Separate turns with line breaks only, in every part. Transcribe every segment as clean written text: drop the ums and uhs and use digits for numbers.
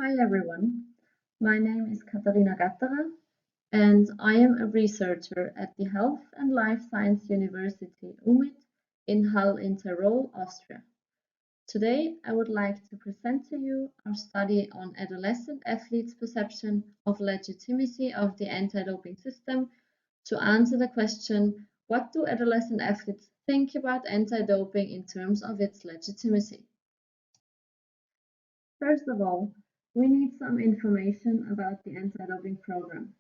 Hi everyone, my name is Katharina Gatterer and I am a researcher at the Health and Life Science University UMIT in Hall in Tyrol, Austria. Today I would like to present to you our study on adolescent athletes' perception of legitimacy of the anti-doping system to answer the question, what do adolescent athletes think about anti-doping in terms of its legitimacy? First of all, we need some information about the anti-doping program.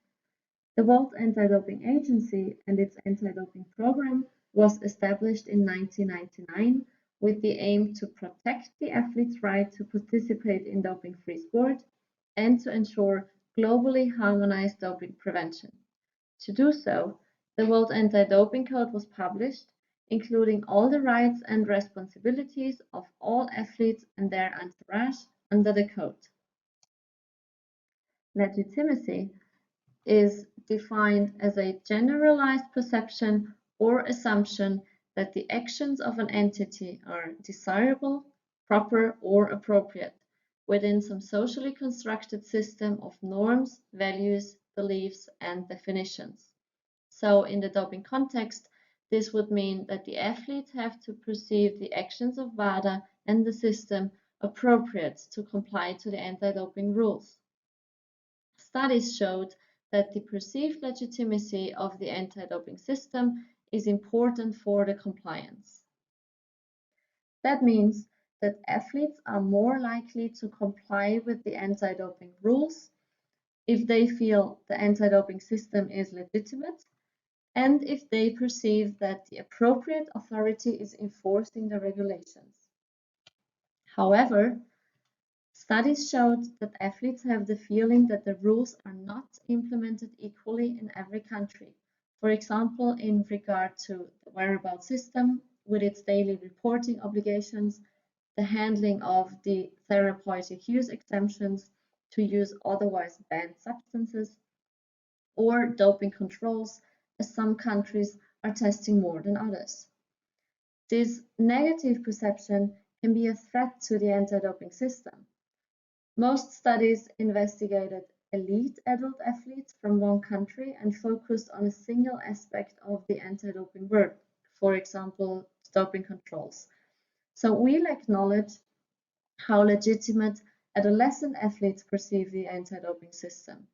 The World Anti-Doping Agency and its anti-doping program was established in 1999 with the aim to protect the athlete's right to participate in doping-free sport and to ensure globally harmonized doping prevention. To do so, the World Anti-Doping Code was published, including all the rights and responsibilities of all athletes and their entourage under the code. Legitimacy is defined as a generalized perception or assumption that the actions of an entity are desirable, proper, or appropriate within some socially constructed system of norms, values, beliefs, and definitions. So, in the doping context, this would mean that the athletes have to perceive the actions of WADA and the system appropriate to comply to the anti-doping rules. Studies showed that the perceived legitimacy of the anti-doping system is important for the compliance. That means that athletes are more likely to comply with the anti-doping rules if they feel the anti-doping system is legitimate and if they perceive that the appropriate authority is enforcing the regulations. However, studies showed that athletes have the feeling that the rules are not implemented equally in every country. For example, in regard to the whereabouts system with its daily reporting obligations, the handling of the therapeutic use exemptions to use otherwise banned substances, or doping controls, as some countries are testing more than others. This negative perception can be a threat to the anti-doping system. Most studies investigated elite adult athletes from one country and focused on a single aspect of the anti-doping work, for example, doping controls. So we'll acknowledge how legitimate adolescent athletes perceive the anti-doping system.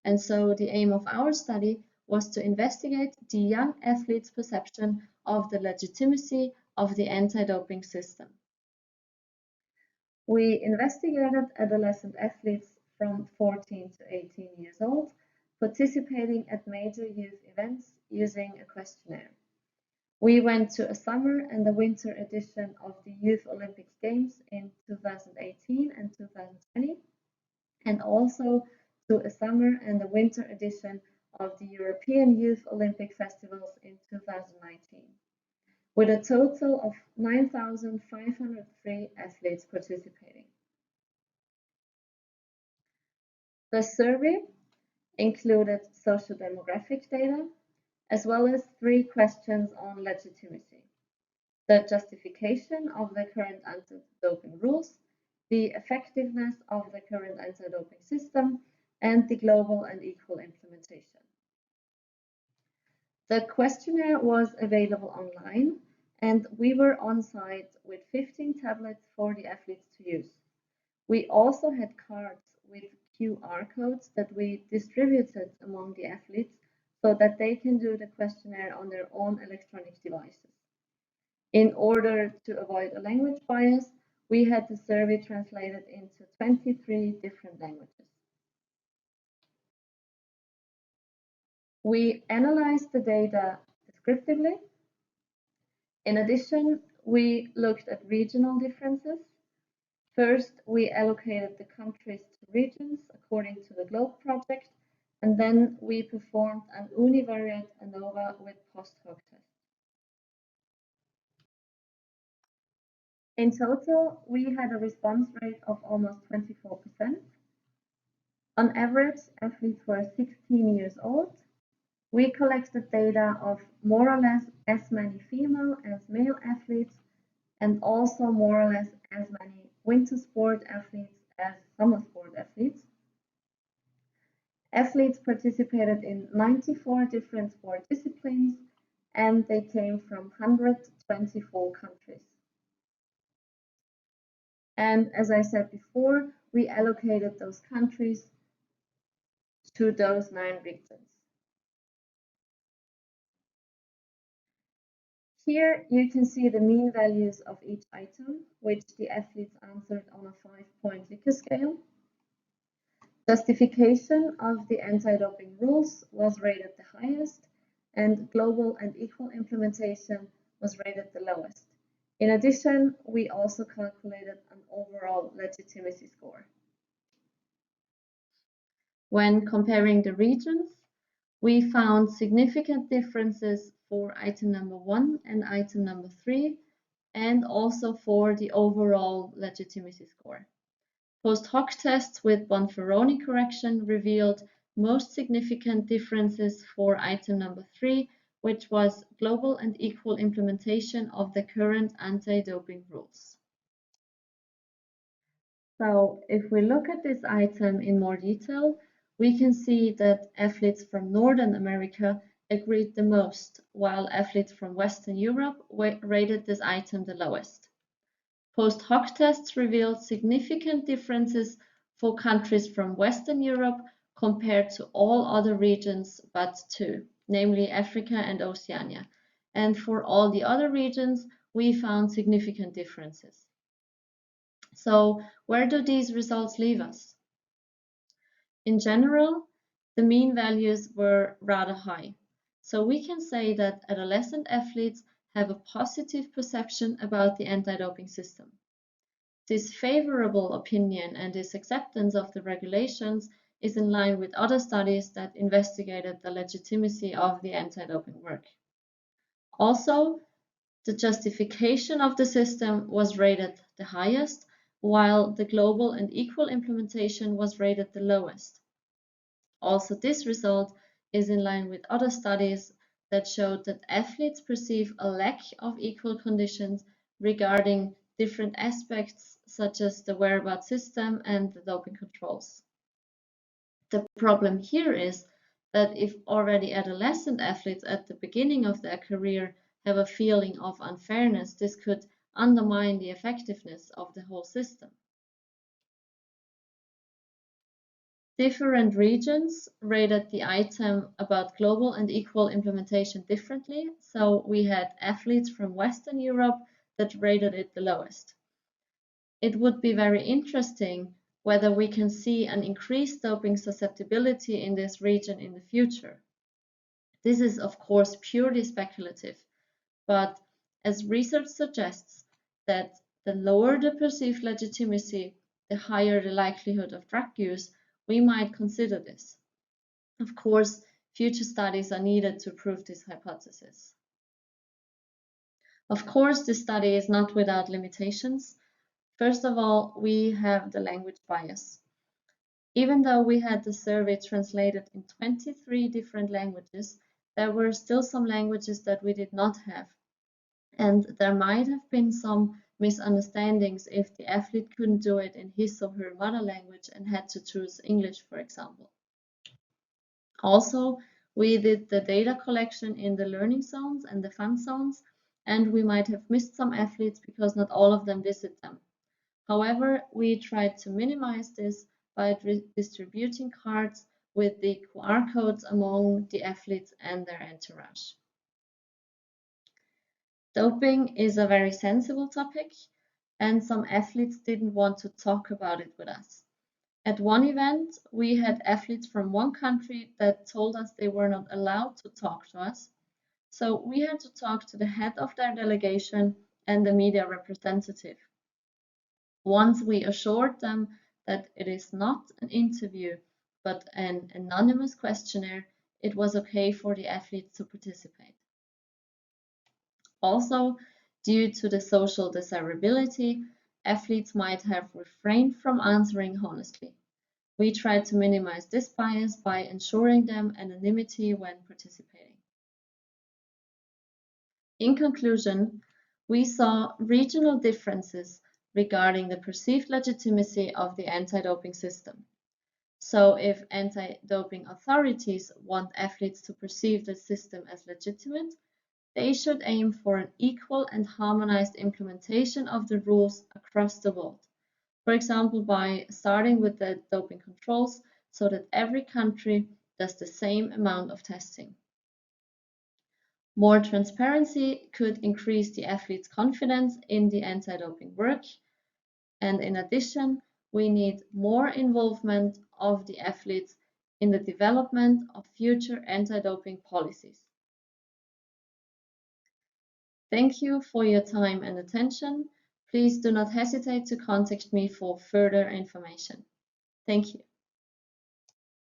And so the aim of our study was to investigate the young athletes' perception of the legitimacy of the anti-doping system. We investigated adolescent athletes from 14 to 18 years old participating at major youth events using a questionnaire. We went to a summer and a winter edition of the Youth Olympics Games in 2018 and 2020, and also to a summer and a winter edition of the European Youth Olympic Festivals in 2019, with a total of 9,503 athletes participating. The survey included social demographic data, as well as 3 questions on legitimacy: the justification of the current anti-doping rules, the effectiveness of the current anti-doping system, and the global and equal implementation. The questionnaire was available online, and we were on site with 15 tablets for the athletes to use. We also had cards with QR codes that we distributed among the athletes so that they can do the questionnaire on their own electronic devices. In order to avoid a language bias, we had the survey translated into 23 different languages. We analyzed the data descriptively. In addition, we looked at regional differences. First, we allocated the countries to regions according to the GLOBE project, and then we performed an univariate ANOVA with post-hoc tests. In total, we had a response rate of almost 24%. On average, athletes were 16 years old. We collected data of more or less as many female as male athletes, and also more or less as many winter sport athletes as summer sport athletes. Athletes participated in 94 different sport disciplines, and they came from 124 countries. And as I said before, we allocated those countries to those 9 regions. Here you can see the mean values of each item, which the athletes answered on a 5-point Likert scale. Justification of the anti-doping rules was rated the highest, and global and equal implementation was rated the lowest. In addition, we also calculated an overall legitimacy score. When comparing the regions, we found significant differences for item number 1 and item number 3, and also for the overall legitimacy score. Post hoc tests with Bonferroni correction revealed most significant differences for item number 3, which was global and equal implementation of the current anti-doping rules. So if we look at this item in more detail, we can see that athletes from Northern America agreed the most, while athletes from Western Europe rated this item the lowest. Post hoc tests revealed significant differences for countries from Western Europe compared to all other regions but 2, namely Africa and Oceania. And for all the other regions, we found significant differences. So where do these results leave us? In general, the mean values were rather high. So we can say that adolescent athletes have a positive perception about the anti-doping system. This favorable opinion and this acceptance of the regulations is in line with other studies that investigated the legitimacy of the anti-doping work. Also, the justification of the system was rated the highest, while the global and equal implementation was rated the lowest. Also, this result is in line with other studies that showed that athletes perceive a lack of equal conditions regarding different aspects such as the whereabouts system and the doping controls. The problem here is that if already adolescent athletes at the beginning of their career have a feeling of unfairness, this could undermine the effectiveness of the whole system. Different regions rated the item about global and equal implementation differently, so we had athletes from Western Europe that rated it the lowest. It would be very interesting whether we can see an increased doping susceptibility in this region in the future. This is of course purely speculative, but as research suggests that the lower the perceived legitimacy, the higher the likelihood of drug use, we might consider this. Of course, future studies are needed to prove this hypothesis. Of course, this study is not without limitations. First of all, we have the language bias. Even though we had the survey translated in 23 different languages, there were still some languages that we did not have. And there might have been some misunderstandings if the athlete couldn't do it in his or her mother language and had to choose English, for example. Also, we did the data collection in the learning zones and the fun zones, and we might have missed some athletes because not all of them visit them. However, we tried to minimize this by distributing cards with the QR codes among the athletes and their entourage. Doping is a very sensible topic, and some athletes didn't want to talk about it with us. At one event, we had athletes from one country that told us they were not allowed to talk to us, so we had to talk to the head of their delegation and the media representative. Once we assured them that it is not an interview, but an anonymous questionnaire, it was okay for the athletes to participate. Also, due to the social desirability, athletes might have refrained from answering honestly. We tried to minimize this bias by ensuring them anonymity when participating. In conclusion, we saw regional differences regarding the perceived legitimacy of the anti-doping system. So if anti-doping authorities want athletes to perceive the system as legitimate, they should aim for an equal and harmonized implementation of the rules across the world. For example, by starting with the doping controls so that every country does the same amount of testing. More transparency could increase the athletes' confidence in the anti-doping work. And in addition, we need more involvement of the athletes in the development of future anti-doping policies. Thank you for your time and attention. Please do not hesitate to contact me for further information. Thank you.